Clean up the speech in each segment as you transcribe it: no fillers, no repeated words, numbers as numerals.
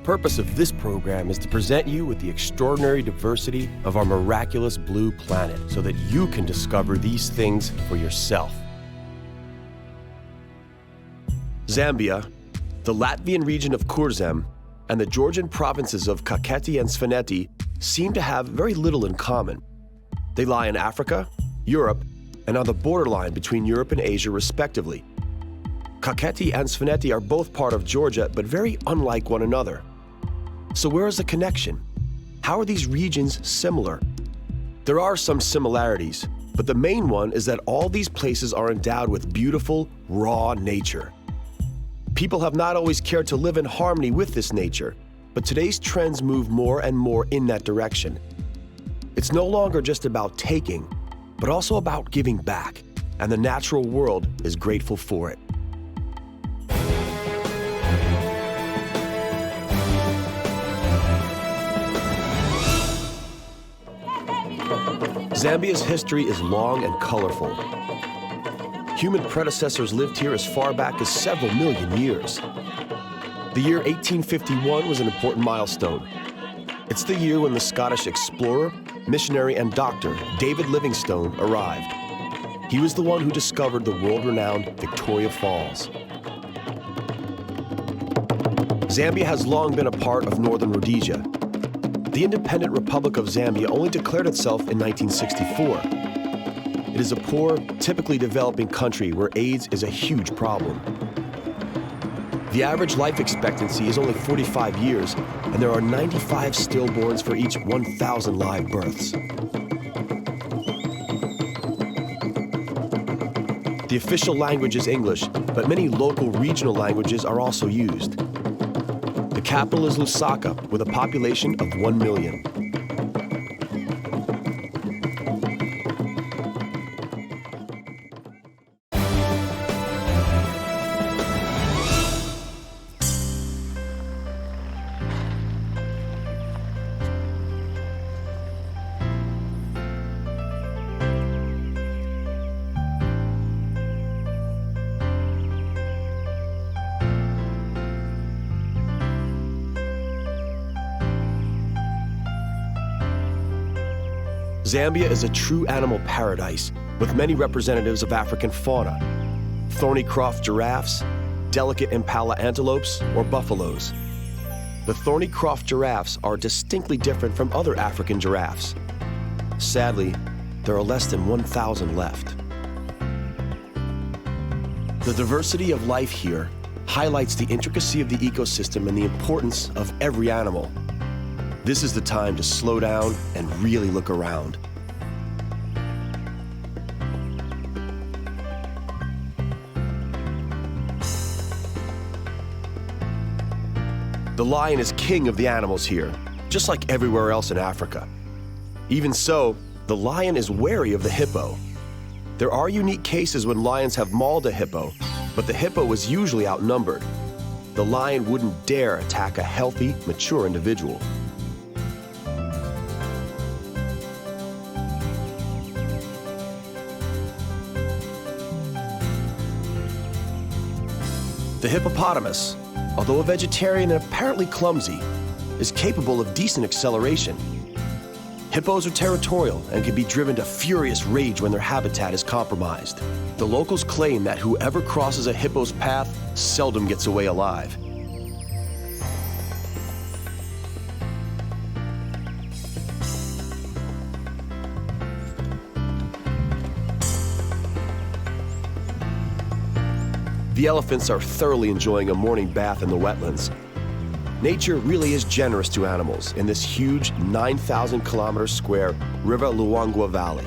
purpose of this program is to present you with the extraordinary diversity of our miraculous blue planet so that you can discover these things for yourself. Zambia, the Latvian region of Kurzem, and the Georgian provinces of Kakheti and Svaneti seem to have very little in common. They lie in Africa, Europe, and on the borderline between Europe and Asia, respectively. Kakheti and Svaneti are both part of Georgia, but very unlike one another. So where is the connection? How are these regions similar? There are some similarities, but the main one is that all these places are endowed with beautiful, raw nature. People have not always cared to live in harmony with this nature, but today's trends move more and more in that direction. It's no longer just about taking, but also about giving back, and the natural world is grateful for it. Zambia's history is long and colorful. Human predecessors lived here as far back as several million years. The year 1851 was an important milestone. It's the year when the Scottish explorer, missionary, and doctor David Livingstone arrived. He was the one who discovered the world-renowned Victoria Falls. Zambia has long been a part of northern Rhodesia. The independent Republic of Zambia only declared itself in 1964. It is a poor, typically developing country where AIDS is a huge problem. The average life expectancy is only 45 years, and there are 95 stillborns for each 1,000 live births. The official language is English, but many local regional languages are also used. The capital is Lusaka, with a population of 1 million. Zambia is a true animal paradise with many representatives of African fauna: thorny-croft giraffes, delicate impala antelopes, or buffaloes. The thorny-croft giraffes are distinctly different from other African giraffes. Sadly, there are less than 1,000 left. The diversity of life here highlights the intricacy of the ecosystem and the importance of every animal. This is the time to slow down and really look around. The lion is king of the animals here, just like everywhere else in Africa. Even so, the lion is wary of the hippo. There are unique cases when lions have mauled a hippo, but the hippo is usually outnumbered. The lion wouldn't dare attack a healthy, mature individual. The hippopotamus, although a vegetarian and apparently clumsy, is capable of decent acceleration. Hippos are territorial and can be driven to furious rage when their habitat is compromised. The locals claim that whoever crosses a hippo's path seldom gets away alive. The elephants are thoroughly enjoying a morning bath in the wetlands. Nature really is generous to animals in this huge 9,000-kilometer square River Luangwa Valley.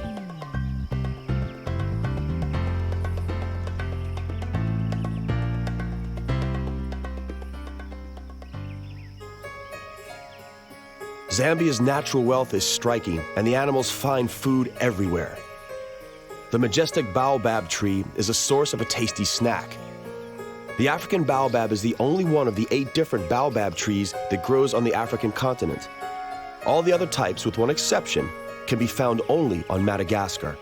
Zambia's natural wealth is striking, and the animals find food everywhere. The majestic baobab tree is a source of a tasty snack. The African baobab is the only one of the 8 different baobab trees that grows on the African continent. All the other types, with one exception, can be found only on Madagascar.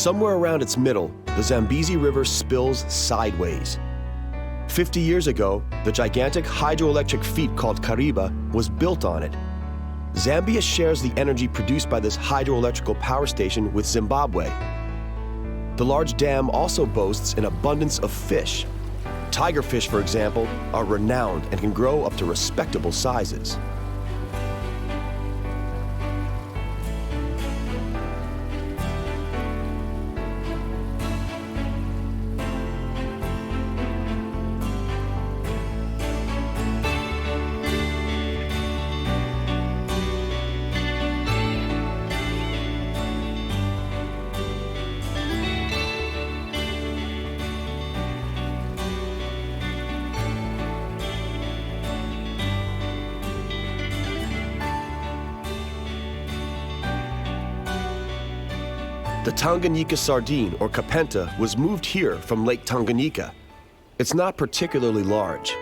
Somewhere around its middle, the Zambezi River spills sideways. 50 years ago, the gigantic hydroelectric feat called Kariba was built on it. Zambia shares the energy produced by this hydroelectrical power station with Zimbabwe. The large dam also boasts an abundance of fish. Tigerfish, for example, are renowned and can grow up to respectable sizes. The Tanganyika sardine, or kapenta, was moved here from Lake Tanganyika. It's not particularly large,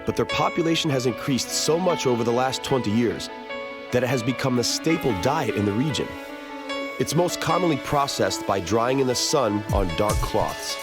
but their population has increased so much over the last 20 years that it has become the staple diet in the region. It's most commonly processed by drying in the sun on dark cloths.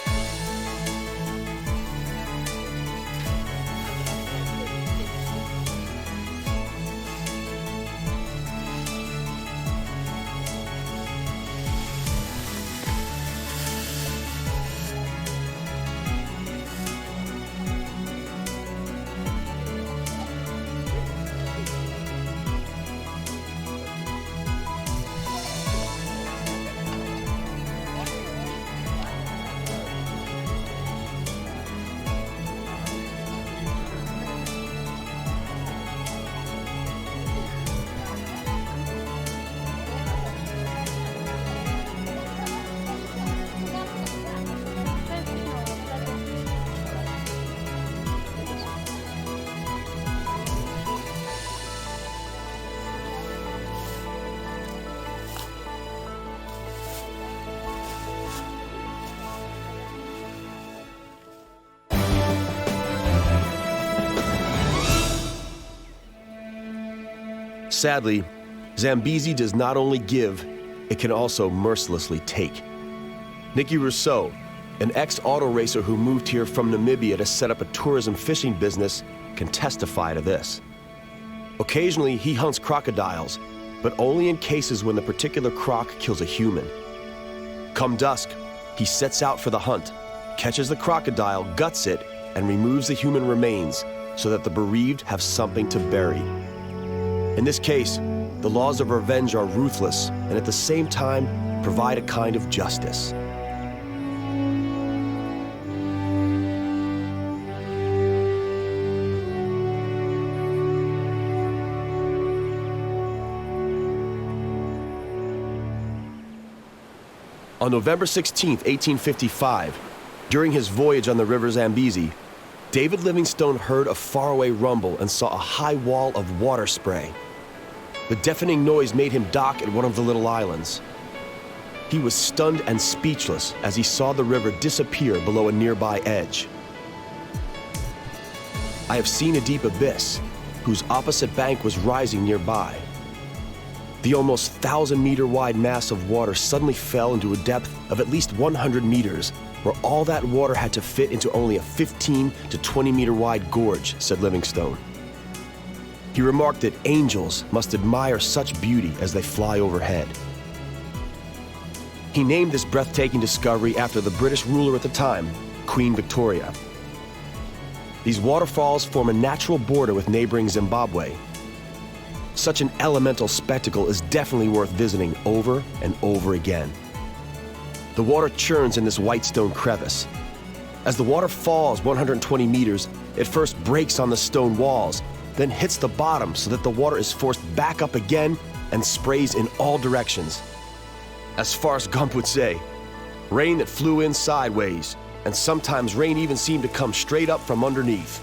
Sadly, Zambezi does not only give, it can also mercilessly take. Nicky Rousseau, an ex-auto racer who moved here from Namibia to set up a tourism fishing business, can testify to this. Occasionally, he hunts crocodiles, but only in cases when the particular croc kills a human. Come dusk, he sets out for the hunt, catches the crocodile, guts it, and removes the human remains so that the bereaved have something to bury. In this case, the laws of revenge are ruthless and at the same time provide a kind of justice. On November 16, 1855, during his voyage on the river Zambezi, David Livingstone heard a faraway rumble and saw a high wall of water spray. The deafening noise made him dock at one of the little islands. He was stunned and speechless as he saw the river disappear below a nearby edge. I have seen a deep abyss, whose opposite bank was rising nearby. The almost 1,000-meter wide mass of water suddenly fell into a depth of at least 100 meters, where all that water had to fit into only a 15 to 20-meter wide gorge, said Livingstone. He remarked that angels must admire such beauty as they fly overhead. He named this breathtaking discovery after the British ruler at the time, Queen Victoria. These waterfalls form a natural border with neighboring Zimbabwe. Such an elemental spectacle is definitely worth visiting over and over again. The water churns in this white stone crevice. As the water falls 120 meters, it first breaks on the stone walls, then hits the bottom so that the water is forced back up again and sprays in all directions. As Forrest Gump would say, rain that flew in sideways, and sometimes rain even seemed to come straight up from underneath.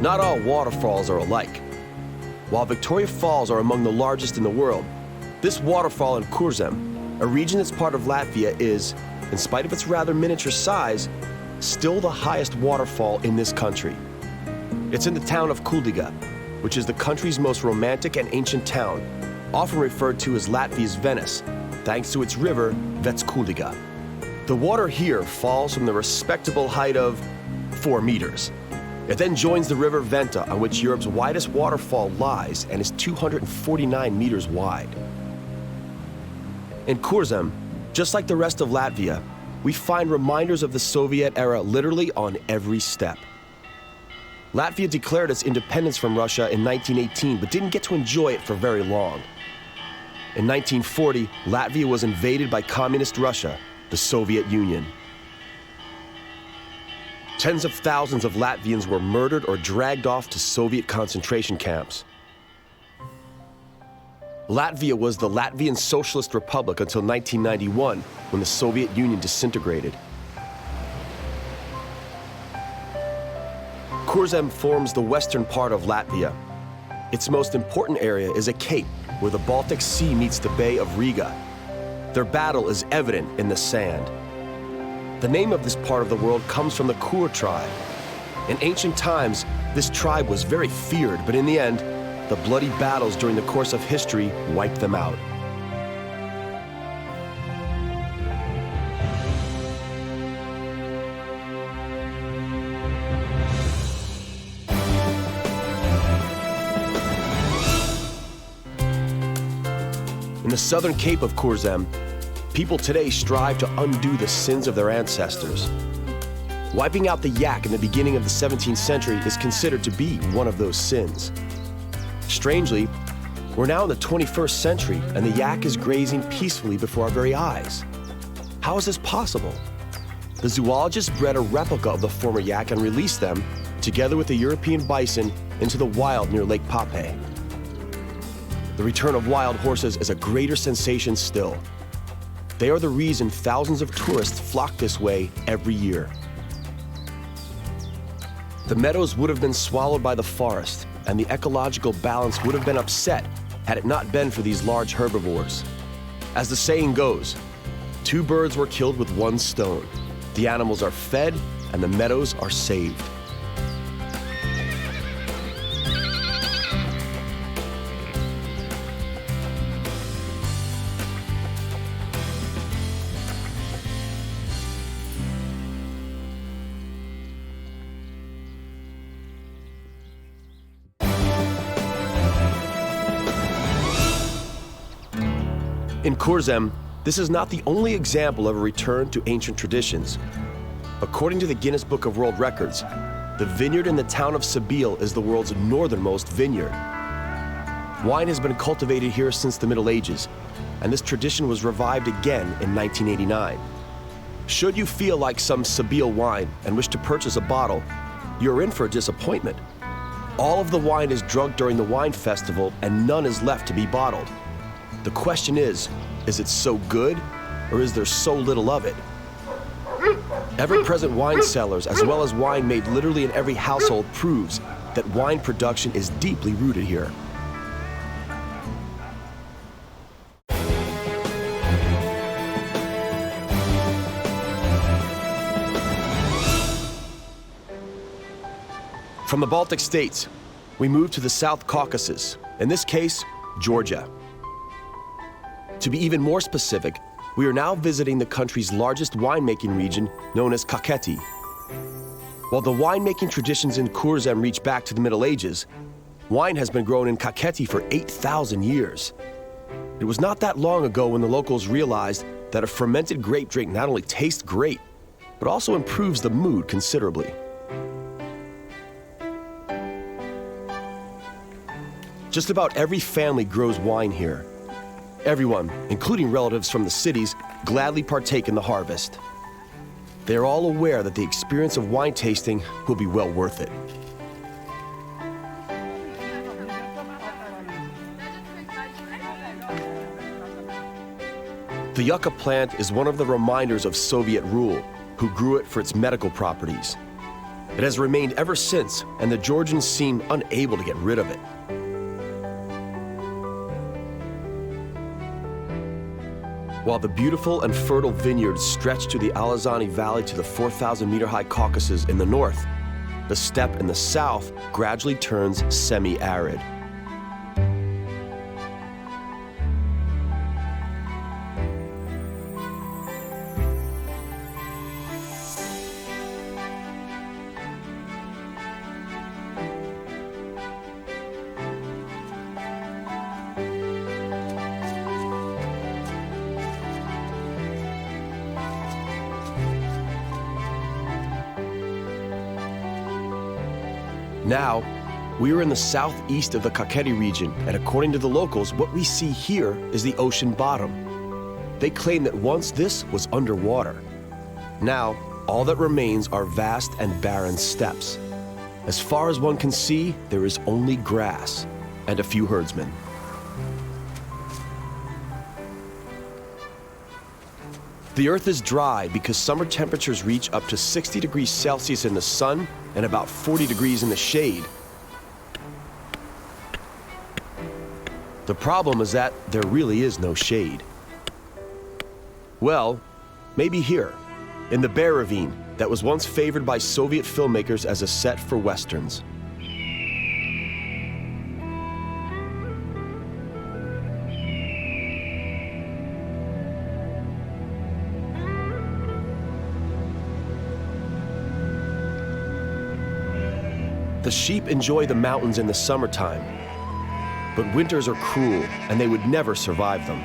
Not all waterfalls are alike. While Victoria Falls are among the largest in the world, this waterfall in Kurzem, a region that's part of Latvia, is, in spite of its rather miniature size, still the highest waterfall in this country. It's in the town of Kuldiga, which is the country's most romantic and ancient town, often referred to as Latvia's Venice, thanks to its river, Veckuldiga. The water here falls from the respectable height of 4 meters. It then joins the river Venta, on which Europe's widest waterfall lies and is 249 meters wide. In Kurzem, just like the rest of Latvia, we find reminders of the Soviet era literally on every step. Latvia declared its independence from Russia in 1918, but didn't get to enjoy it for very long. In 1940, Latvia was invaded by communist Russia, the Soviet Union. Tens of thousands of Latvians were murdered or dragged off to Soviet concentration camps. Latvia was the Latvian Socialist Republic until 1991, when the Soviet Union disintegrated. Kurzem forms the western part of Latvia. Its most important area is a cape where the Baltic Sea meets the Bay of Riga. Their battle is evident in the sand. The name of this part of the world comes from the Kur tribe. In ancient times, this tribe was very feared, but in the end, the bloody battles during the course of history wiped them out. In the southern cape of Kurzem, people today strive to undo the sins of their ancestors. Wiping out the yak in the beginning of the 17th century is considered to be one of those sins. Strangely, we're now in the 21st century and the yak is grazing peacefully before our very eyes. How is this possible? The zoologists bred a replica of the former yak and released them, together with the European bison, into the wild near Lake Pape. The return of wild horses is a greater sensation still. They are the reason thousands of tourists flock this way every year. The meadows would have been swallowed by the forest, and the ecological balance would have been upset had it not been for these large herbivores. As the saying goes, 2 birds were killed with 1 stone. The animals are fed, and the meadows are saved. In Kurzem, this is not the only example of a return to ancient traditions. According to the Guinness Book of World Records, the vineyard in the town of Sabil is the world's northernmost vineyard. Wine has been cultivated here since the Middle Ages, and this tradition was revived again in 1989. Should you feel like some Sabil wine and wish to purchase a bottle, you're in for a disappointment. All of the wine is drunk during the wine festival and none is left to be bottled. The question is it so good, or is there so little of it? Ever-present wine cellars, as well as wine made literally in every household, proves that wine production is deeply rooted here. From the Baltic states, we move to the South Caucasus, in this case, Georgia. To be even more specific, we are now visiting the country's largest winemaking region, known as Kakheti. While the winemaking traditions in Kurzem reach back to the Middle Ages, wine has been grown in Kakheti for 8,000 years. It was not that long ago when the locals realized that a fermented grape drink not only tastes great, but also improves the mood considerably. Just about every family grows wine here. Everyone, including relatives from the cities, gladly partake in the harvest. They are all aware that the experience of wine tasting will be well worth it. The yucca plant is one of the reminders of Soviet rule, who grew it for its medical properties. It has remained ever since, and the Georgians seem unable to get rid of it. While the beautiful and fertile vineyards stretch to the Alazani Valley to the 4,000-meter-high Caucasus in the north, the steppe in the south gradually turns semi-arid. Now, we are in the southeast of the Kakheti region, and according to the locals, what we see here is the ocean bottom. They claim that once this was underwater. Now, all that remains are vast and barren steppes. As far as one can see, there is only grass and a few herdsmen. The earth is dry because summer temperatures reach up to 60 degrees Celsius in the sun and about 40 degrees in the shade. The problem is that there really is no shade. Well, maybe here, in the Bear Ravine that was once favored by Soviet filmmakers as a set for westerns. The sheep enjoy the mountains in the summertime, but winters are cruel and they would never survive them.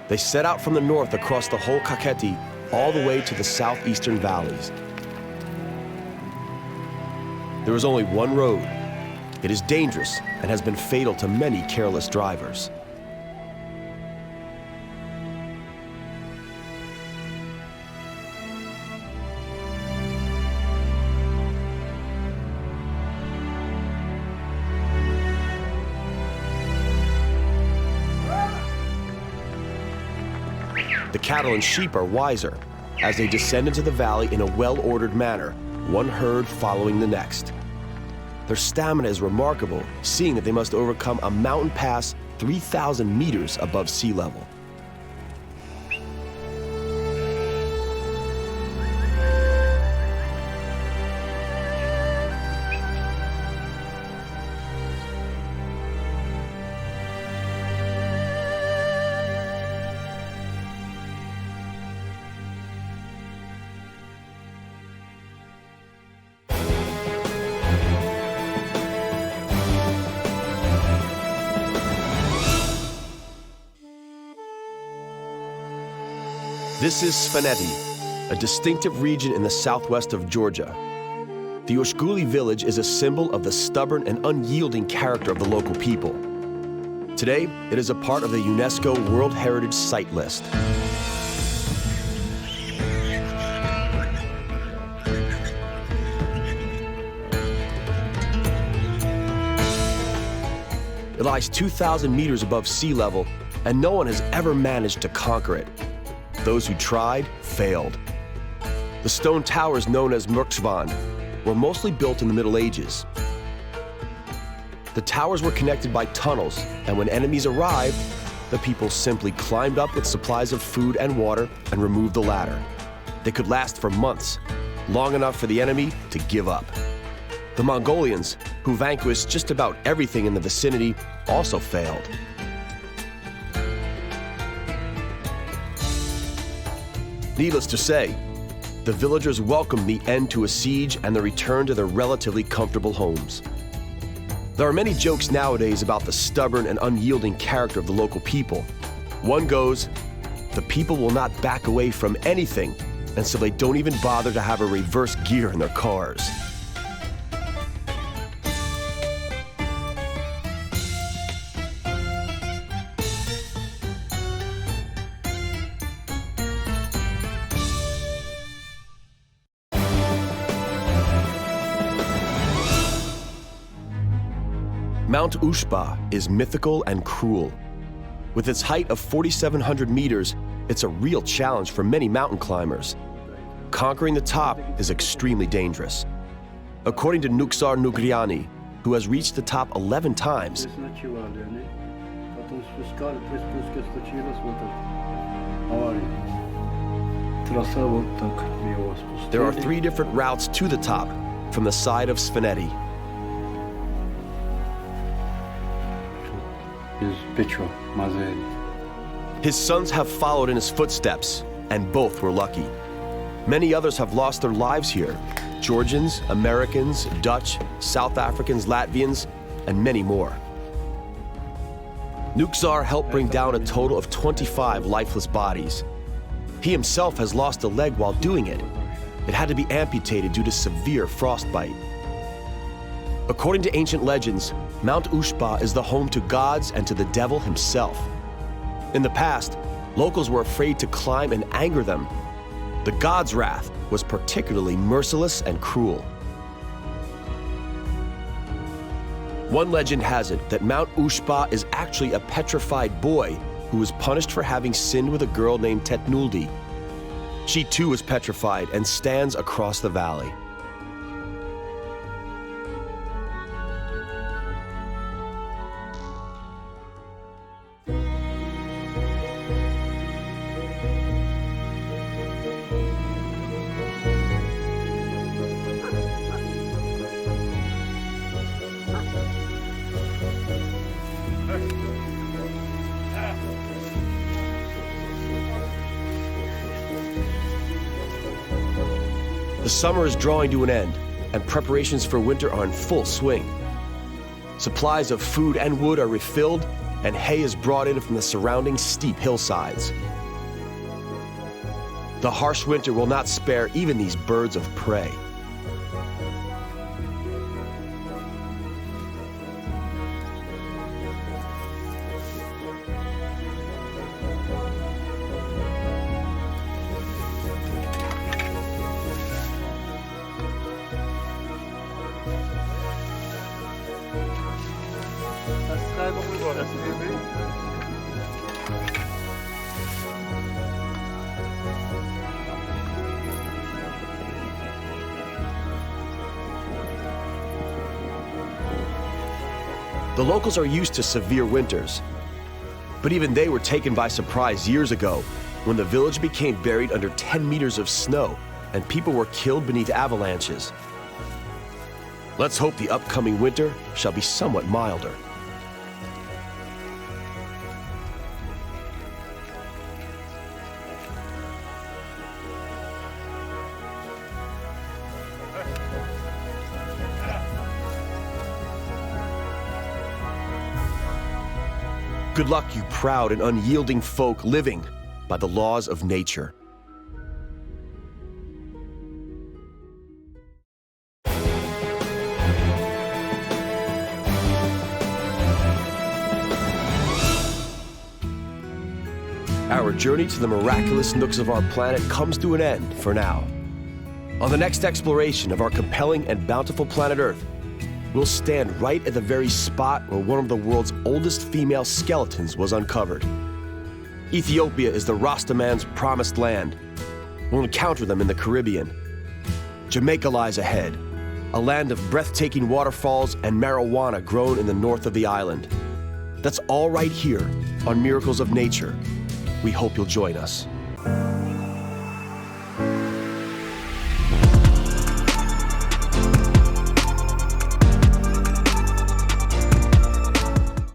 They set out from the north across the whole Kakheti all the way to the southeastern valleys. There is only one road. It is dangerous and has been fatal to many careless drivers. The cattle and sheep are wiser as they descend into the valley in a well-ordered manner, one herd following the next. Their stamina is remarkable, seeing that they must overcome a mountain pass 3,000 meters above sea level. This is Svaneti, a distinctive region in the southwest of Georgia. The Oshguli village is a symbol of the stubborn and unyielding character of the local people. Today, it is a part of the UNESCO World Heritage Site list. It lies 2,000 meters above sea level, and no one has ever managed to conquer it. Those who tried failed. The stone towers known as Murksvan were mostly built in the Middle Ages. The towers were connected by tunnels, and when enemies arrived, the people simply climbed up with supplies of food and water and removed the ladder. They could last for months, long enough for the enemy to give up. The Mongolians, who vanquished just about everything in the vicinity, also failed. Needless to say, the villagers welcomed the end to a siege and the return to their relatively comfortable homes. There are many jokes nowadays about the stubborn and unyielding character of the local people. One goes, the people will not back away from anything, and so they don't even bother to have a reverse gear in their cars. Mount Ushba is mythical and cruel. With its height of 4,700 meters, it's a real challenge for many mountain climbers. Conquering the top is extremely dangerous. According to Nuksar Nugriani, who has reached the top 11 times, There are 3 different routes to the top from the side of Svaneti. His sons have followed in his footsteps, and both were lucky. Many others have lost their lives here. Georgians, Americans, Dutch, South Africans, Latvians, and many more. Nuksar helped bring down a total of 25 lifeless bodies. He himself has lost a leg while doing it. It had to be amputated due to severe frostbite. According to ancient legends, Mount Ushba is the home to gods and to the devil himself. In the past, locals were afraid to climb and anger them. The god's wrath was particularly merciless and cruel. One legend has it that Mount Ushba is actually a petrified boy who was punished for having sinned with a girl named Tetnuldi. She too was petrified and stands across the valley. The summer is drawing to an end, and preparations for winter are in full swing. Supplies of food and wood are refilled, and hay is brought in from the surrounding steep hillsides. The harsh winter will not spare even these birds of prey. The locals are used to severe winters, but even they were taken by surprise years ago when the village became buried under 10 meters of snow and people were killed beneath avalanches. Let's hope the upcoming winter shall be somewhat milder. Good luck, you proud and unyielding folk living by the laws of nature. Our journey to the miraculous nooks of our planet comes to an end for now. On the next exploration of our compelling and bountiful planet Earth, we'll stand right at the very spot where one of the world's oldest female skeletons was uncovered. Ethiopia is the Rastaman's promised land. We'll encounter them in the Caribbean. Jamaica lies ahead, a land of breathtaking waterfalls and marijuana grown in the north of the island. That's all right here on Miracles of Nature. We hope you'll join us.